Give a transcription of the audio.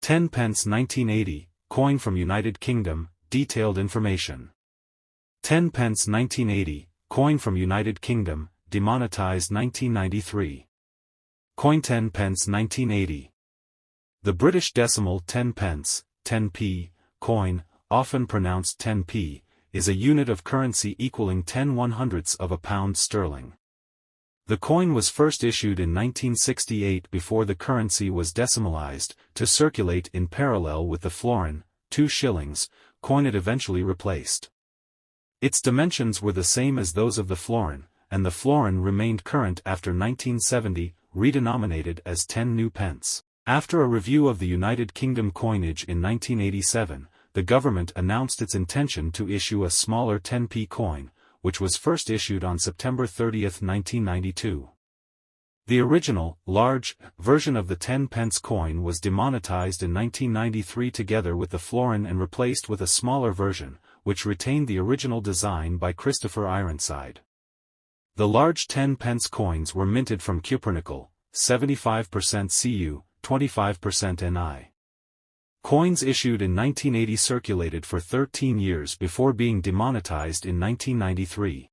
10 pence 1980, coin from United Kingdom, detailed information. 10 pence 1980, coin from United Kingdom, demonetized 1993. Coin 10 pence 1980. The British decimal 10 pence, 10p, coin, often pronounced 10p, is a unit of currency equaling 10/100ths of a pound sterling. The coin was first issued in 1968 before the currency was decimalized, to circulate in parallel with the florin, 2 shillings, coin it eventually replaced. Its dimensions were the same as those of the florin, and the florin remained current after 1970, redenominated as 10 new pence. After a review of the United Kingdom coinage in 1987, the government announced its intention to issue a smaller 10p coin, which was first issued on September 30, 1992. The original, large, version of the 10 pence coin was demonetized in 1993 together with the florin and replaced with a smaller version, which retained the original design by Christopher Ironside. The large 10 pence coins were minted from cupronickel, 75% Cu, 25% Ni. Coins issued in 1980 circulated for 13 years before being demonetized in 1993.